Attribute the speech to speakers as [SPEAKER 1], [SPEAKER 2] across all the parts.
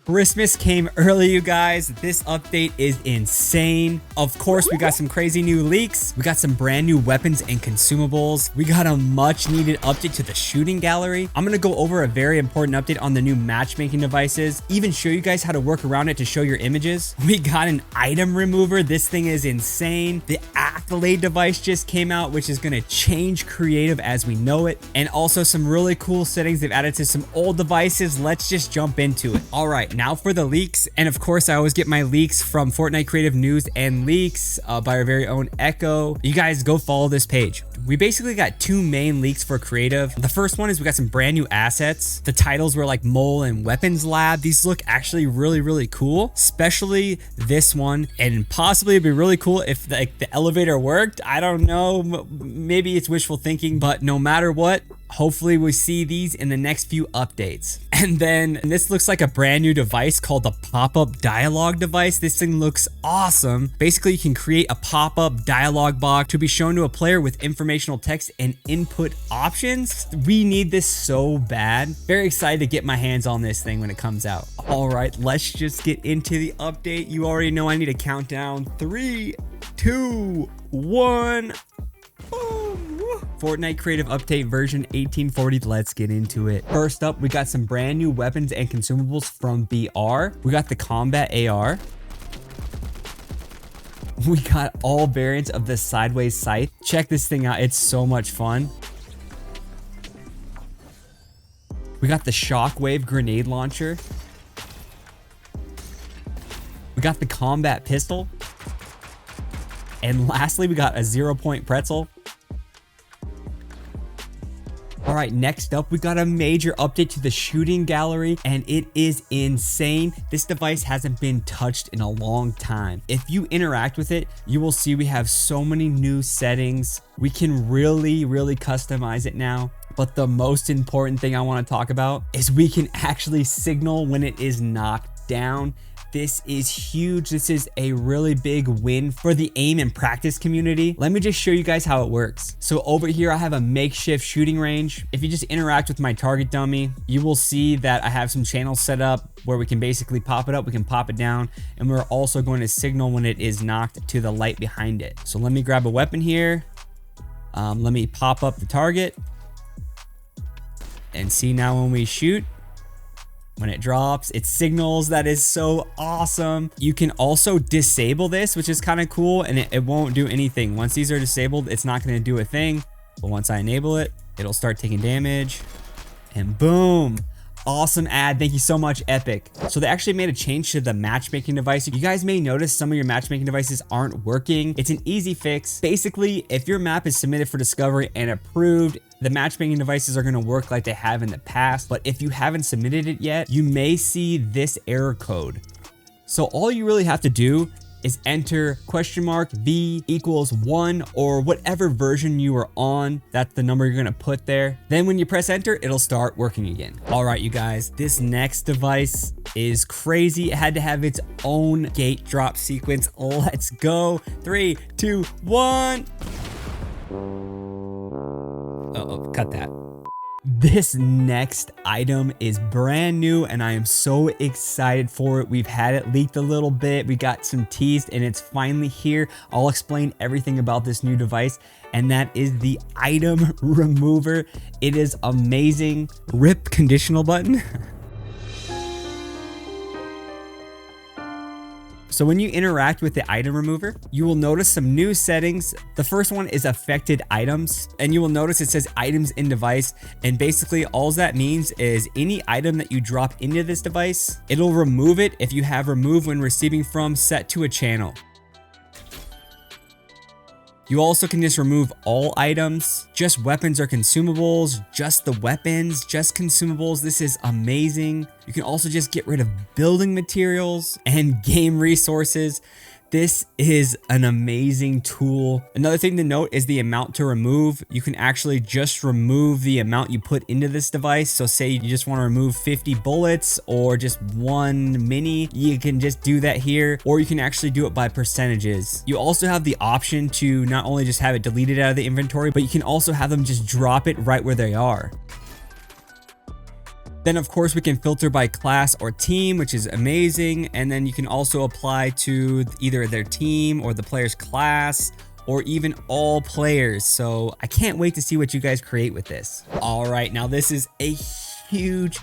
[SPEAKER 1] Christmas came early, you guys. This update is insane. Of course, we got some crazy new leaks. We got some brand new weapons and consumables. We got a much needed update to the shooting gallery. I'm gonna go over a very important update on the new matchmaking devices, even show you guys how to work around it to show your images. We got an item remover. This thing is insane. The Accolade device just came out, which is gonna change creative as we know it. And also some really cool settings they've added to some old devices. Let's just jump into it. All right. Now for the leaks, and of course I always get my leaks from Fortnite Creative News and Leaks by our very own Echo. You guys go follow this page. We basically got two main leaks for creative. The first one is we got some brand new assets. The titles were like Mole and Weapons Lab. These look actually really cool, especially this one, and possibly it'd be really cool if the elevator worked. I don't know, maybe it's wishful thinking, but no matter what, hopefully we see these in the next few updates. And then this looks like a brand new device called the pop-up dialogue device. This thing looks awesome. Basically, you can create a pop-up dialogue box to be shown to a player with informational text and input options. We need this so bad. Very excited to get my hands on this thing when it comes out. All right, let's just get into the update. You already know I need a countdown. 3, 2, 1. Boom. Fortnite Creative Update version 1840. Let's get into it. First up, we got some brand new weapons and consumables from BR. We got the combat AR. We got all variants of the sideways scythe. Check this thing out. It's so much fun. We got the shockwave grenade launcher. We got the combat pistol. And lastly, we got a 0-point pretzel. All right, next up, we got a major update to the shooting gallery, and it is insane. This device hasn't been touched in a long time. If you interact with it, you will see we have so many new settings. We can really customize it now. But the most important thing I want to talk about is we can actually signal when it is knocked down. This is huge. This is a really big win for the aim and practice community. Let me just show you guys how it works. So over here, I have a makeshift shooting range. If you just interact with my target dummy, you will see that I have some channels set up where we can basically pop it up, we can pop it down, and we're also going to signal when it is knocked to the light behind it. So let me grab a weapon here. Let me pop up the target and see now when we shoot. When it drops, it signals. That is so awesome. You can also disable this, which is kind of cool, and it won't do anything. Once these are disabled, it's not going to do a thing. But once I enable it, it'll start taking damage. And boom. Awesome ad. Thank you so much, Epic. So they actually made a change to the matchmaking device. You guys may notice some of your matchmaking devices aren't working. It's an easy fix. Basically, if your map is submitted for discovery and approved, the matchmaking devices are going to work like they have in the past. But if you haven't submitted it yet, you may see this error code. So all you really have to do is enter $V equals 1 or whatever version you are on. That's the number you're going to put there. Then when you press enter, it'll start working again. All right, you guys, this next device is crazy. It had to have its own gate drop sequence. Let's go. 3, 2, 1. Uh-oh, cut that. This next item is brand new and I am so excited for it. We've had it leaked a little bit. We got some teased and it's finally here. I'll explain everything about this new device, and that is the item remover. It is amazing. RIP conditional button. So when you interact with the item remover, you will notice some new settings. The first one is affected items, and you will notice it says items in device. And basically all that means is any item that you drop into this device, it'll remove it if you have remove when receiving from set to a channel. You also can just remove all items, just weapons or consumables, just the weapons, just consumables. This is amazing. You can also just get rid of building materials and game resources. This is an amazing tool. Another thing to note is the amount to remove. You can actually just remove the amount you put into this device. So say you just want to remove 50 bullets or just one mini, you can just do that here, or you can actually do it by percentages. You also have the option to not only just have it deleted out of the inventory, but you can also have them just drop it right where they are. Then of course we can filter by class or team, which is amazing. And then you can also apply to either their team or the player's class, or even all players. So I can't wait to see what you guys create with this. All right, now this is a huge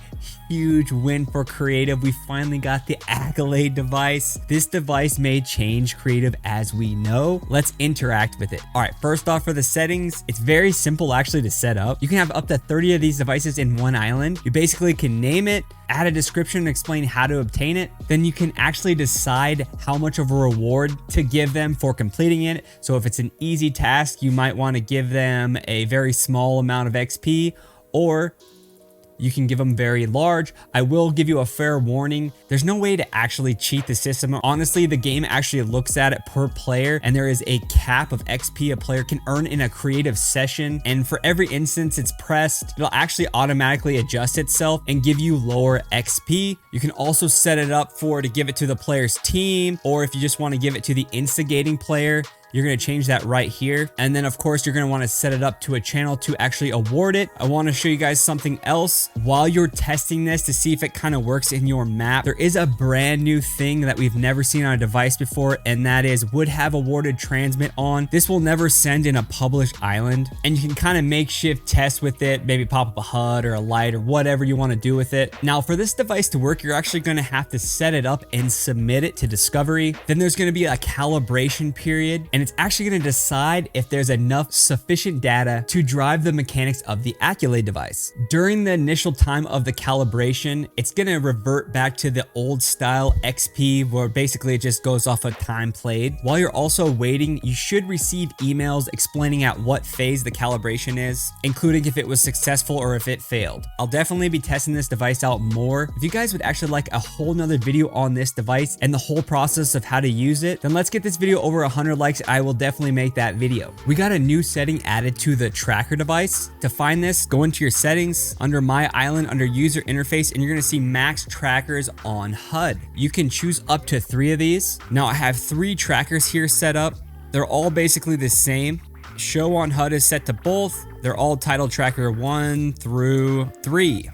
[SPEAKER 1] win for creative. We finally got the Accolade device. This device may change creative as we know. Let's interact with it. All right, first off, for the settings, it's very simple actually to set up. You can have up to 30 of these devices in one island. You basically can name it, add a description and explain how to obtain it. Then you can actually decide how much of a reward to give them for completing it. So if it's an easy task, you might want to give them a very small amount of XP, or you can give them very large. I will give you a fair warning. There's no way to actually cheat the system. Honestly, the game actually looks at it per player, and there is a cap of XP a player can earn in a creative session. And for every instance it's pressed, it'll actually automatically adjust itself and give you lower XP. You can also set it up to give it to the player's team, or if you just want to give it to the instigating player, you're going to change that right here. And then of course, you're going to want to set it up to a channel to actually award it. I want to show you guys something else while you're testing this to see if it kind of works in your map. There is a brand new thing that we've never seen on a device before, and that is would have awarded transmit on. This will never send in a published island, and you can kind of makeshift test with it, maybe pop up a HUD or a light or whatever you want to do with it. Now for this device to work, you're actually going to have to set it up and submit it to Discovery. Then there's going to be a calibration period, and it's actually going to decide if there's enough sufficient data to drive the mechanics of the Accolade device. During the initial time of the calibration, it's going to revert back to the old style XP, where basically it just goes off of time played. While you're also waiting, you should receive emails explaining at what phase the calibration is, including if it was successful or if it failed. I'll definitely be testing this device out more. If you guys would actually like a whole nother video on this device and the whole process of how to use it, then let's get this video over 100 likes. I will definitely make that video. We got a new setting added to the tracker device. To find this, go into your settings, under my island, under user interface, and you're going to see max trackers on HUD. You can choose up to 3 of these. Now I have 3 trackers here set up. They're all basically the same. Show on HUD is set to both. They're all titled tracker 1 through 3.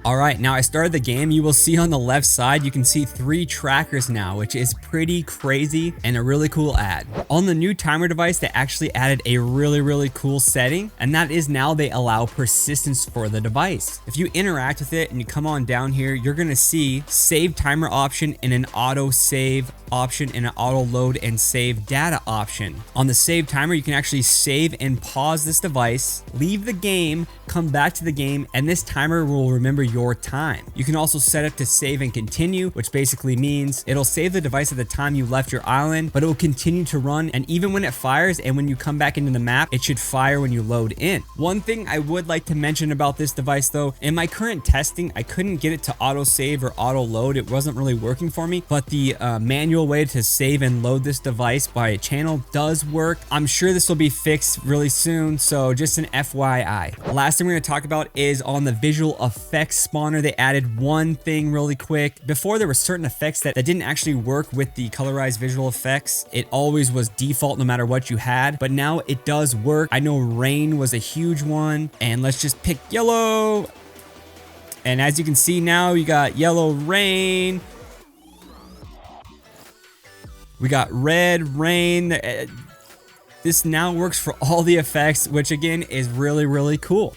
[SPEAKER 1] All right, now I started the game. You will see on the left side, you can see 3 trackers now, which is pretty crazy and a really cool add. On the new timer device, they actually added a really cool setting, and that is now they allow persistence for the device. If you interact with it and you come on down here, you're gonna see save timer option and an auto save option and an auto load and save data option. On the save timer, you can actually save and pause this device, leave the game, come back to the game, and this timer will remember your time. You can also set it to save and continue, which basically means it'll save the device at the time you left your island, but it will continue to run, and even when it fires and when you come back into the map, it should fire when you load in. One thing I would like to mention about this device though, in my current testing, I couldn't get it to auto save or auto load. It wasn't really working for me, but the manual way to save and load this device by a channel does work. I'm sure this will be fixed really soon, so just an FYI. The last thing we're going to talk about is on the visual effects spawner. They added one thing really quick. Before, there were certain effects that didn't actually work with the colorized visual effects. It always was default no matter what you had, but now it does work. I know rain was a huge one, and let's just pick yellow. And as you can see now, you got yellow rain. We got red rain. This now works for all the effects, which again is really cool.